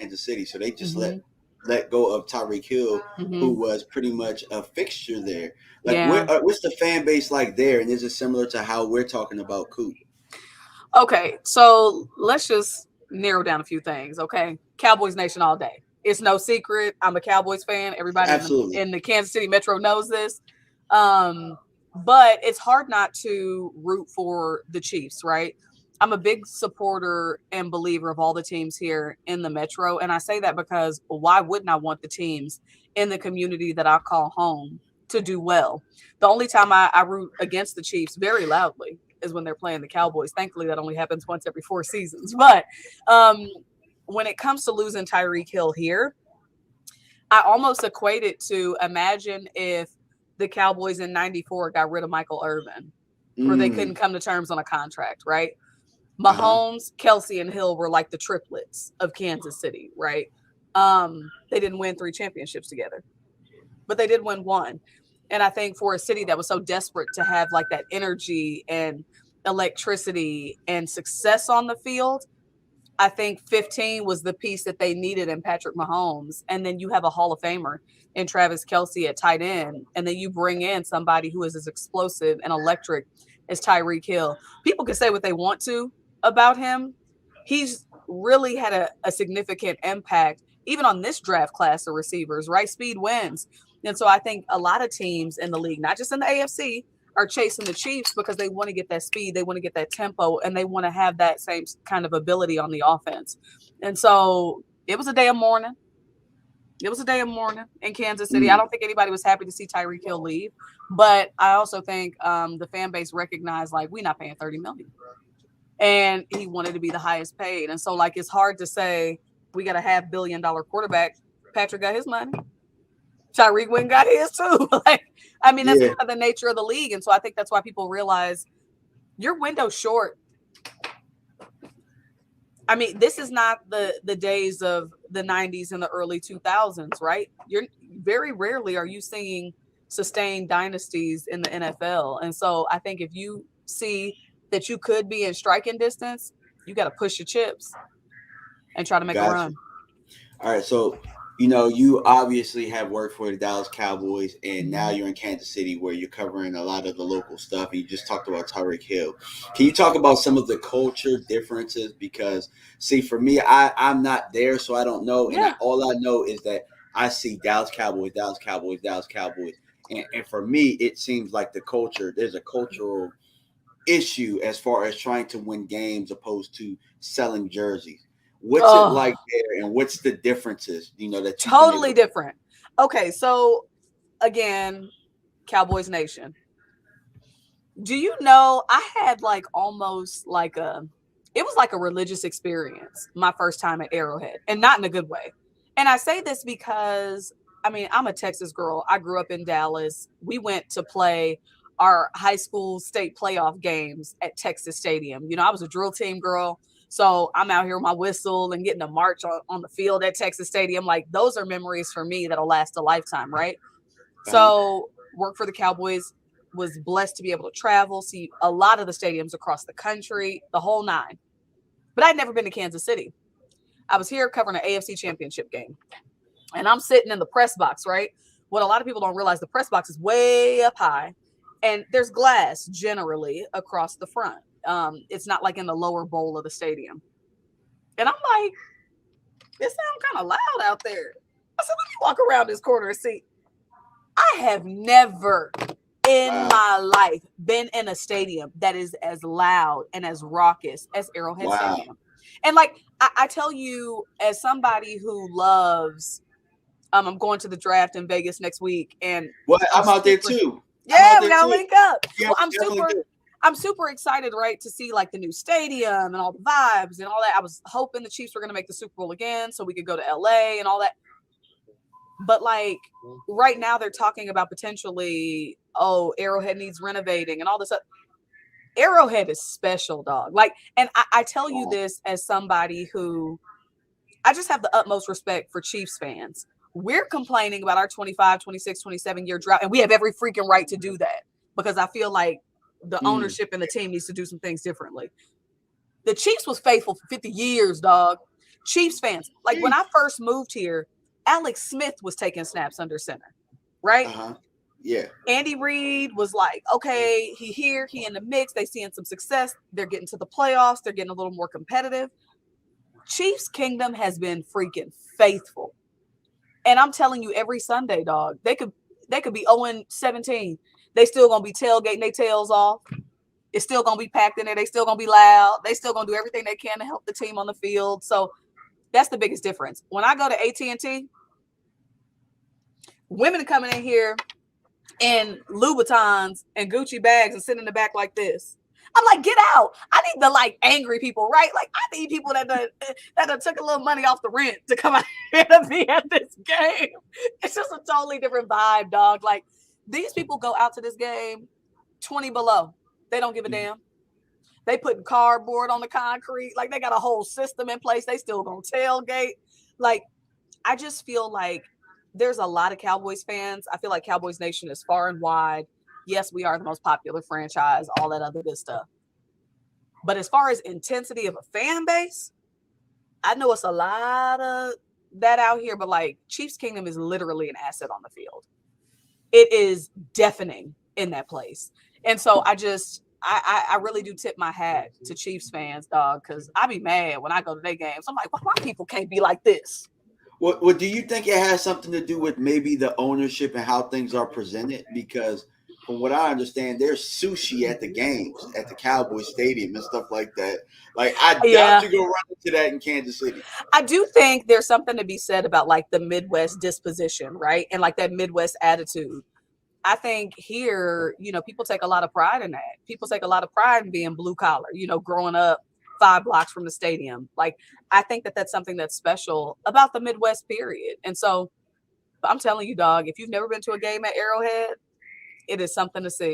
Kansas City, so they just let go of Tyreek Hill, who was pretty much a fixture there. Like, what's the fan base like there, and is it similar to how we're talking about Coop? Okay, so let's just narrow down a few things. Okay, Cowboys Nation all day. It's no secret. I'm a Cowboys fan. Everybody in the Kansas City Metro knows this. But it's hard not to root for the Chiefs, right? I'm a big supporter and believer of all the teams here in the Metro. And I say that because why wouldn't I want the teams in the community that I call home to do well? The only time I root against the Chiefs very loudly is when they're playing the Cowboys. Thankfully, that only happens once every 4 seasons. But when it comes to losing Tyreek Hill here, I almost equate it to imagine if the Cowboys in 94 got rid of Michael Irvin, or they couldn't come to terms on a contract, right? Mahomes, Kelsey, and Hill were like the triplets of Kansas City, right? They didn't win 3 championships together, but they did win 1. And I think for a city that was so desperate to have like that energy and electricity and success on the field, I think 15 was the piece that they needed in Patrick Mahomes. And then you have a Hall of Famer in Travis Kelsey at tight end. And then you bring in somebody who is as explosive and electric as Tyreek Hill. People can say what they want to about him. He's really had a significant impact, even on this draft class of receivers, right? Speed wins. And so I think a lot of teams in the league, not just in the AFC, are chasing the Chiefs because they want to get that speed, they want to get that tempo, and they want to have that same kind of ability on the offense. And so it was a day of mourning. It was a day of mourning in Kansas City. I don't think anybody was happy to see Tyreek Hill leave, but I also think the fan base recognized, like, we're not paying $30 million, and he wanted to be the highest paid. And so, like, it's hard to say we got a $500 million quarterback. Patrick got his money. Tyreek went and got his too. Like, I mean, that's kind of the nature of the league. And so I think that's why people realize your window's short. I mean, this is not the days of the 90s and the early 2000s, right? You're very rarely are you seeing sustained dynasties in the NFL. And so I think if you see that you could be in striking distance, you got to push your chips and try to make a run. All right, so you obviously have worked for the Dallas Cowboys, and now you're in Kansas City where you're covering a lot of the local stuff. And you just talked about Tyreek Hill. Can you talk about some of the culture differences? Because, see, for me, I'm not there, so I don't know. And all I know is that I see Dallas Cowboys, Dallas Cowboys, Dallas Cowboys. And for me, it seems like there's a cultural issue as far as trying to win games opposed to selling jerseys. What's it like there, and what's the differences? That totally different. Okay, so again, Cowboys Nation. Do you know I had like almost like it was like a religious experience my first time at Arrowhead, and not in a good way. And I say this because I mean, I'm a Texas girl. I grew up in Dallas. We went to play our high school state playoff games at Texas Stadium. I was a drill team girl. So I'm out here with my whistle and getting a march on the field at Texas Stadium. Like, those are memories for me that'll last a lifetime, right? So work for the Cowboys, was blessed to be able to travel, see a lot of the stadiums across the country, the whole 9. But I'd never been to Kansas City. I was here covering an AFC championship game. And I'm sitting in the press box, right? What a lot of people don't realize, the press box is way up high. And there's glass generally across the front. It's not like in the lower bowl of the stadium. And I'm like, it sounds kind of loud out there. I said, let me walk around this corner and see. I have never in my life been in a stadium that is as loud and as raucous as Arrowhead Stadium. And like, I tell you, as somebody who loves, I'm going to the draft in Vegas next week. And I'm out there too. Yeah, we gotta link up. Yeah, well, I'm super excited, right, to see like the new stadium and all the vibes and all that. I was hoping the Chiefs were going to make the Super Bowl again so we could go to LA and all that. But like right now they're talking about potentially, Arrowhead needs renovating and all this stuff. Arrowhead is special, dog. Like, and I tell you this as somebody who, I just have the utmost respect for Chiefs fans. We're complaining about our 25, 26, 27 year drought, and we have every freaking right to do that because I feel like the ownership and the team needs to do some things differently. The Chiefs was faithful for 50 years, dog. Chiefs fans. Like when I first moved here, Alex Smith was taking snaps under center, right? Yeah. Andy Reid was like, okay, he in the mix. They seeing some success. They're getting to the playoffs. They're getting a little more competitive. Chiefs Kingdom has been freaking faithful. And I'm telling you, every Sunday, dog, they could be 0-17. They still gonna be tailgating their tails off. It's still gonna be packed in there. They still gonna be loud. They still gonna do everything they can to help the team on the field. So that's the biggest difference. When I go to AT&T, women are coming in here in Louboutins and Gucci bags and sitting in the back like this. I'm like, get out. I need the like angry people, right? Like I need people that took a little money off the rent to come out here to be at this game. It's just a totally different vibe, dog. Like these people go out to this game 20 below. They don't give a damn. They putting cardboard on the concrete. Like they got a whole system in place. They still gonna tailgate. Like I just feel like there's a lot of Cowboys fans. I feel like Cowboys Nation is far and wide. Yes, we are the most popular franchise, all that other good stuff. But as far as intensity of a fan base, I know it's a lot of that out here, but like Chiefs Kingdom is literally an asset on the field. It is deafening in that place. And so I really do tip my hat to Chiefs fans, dog, because I be mad when I go to their games. I'm like, why people can't be like this? What do you think it has something to do with maybe the ownership and how things are presented? Because from what I understand, there's sushi at the games, at the Cowboys Stadium and stuff like that. Like I doubt you go run into that in Kansas City. I do think there's something to be said about like the Midwest disposition, right? And like that Midwest attitude. I think here, people take a lot of pride in that. People take a lot of pride in being blue collar, growing up 5 blocks from the stadium. Like, I think that that's something that's special about the Midwest period. And so I'm telling you, dog, if you've never been to a game at Arrowhead, it is something to see.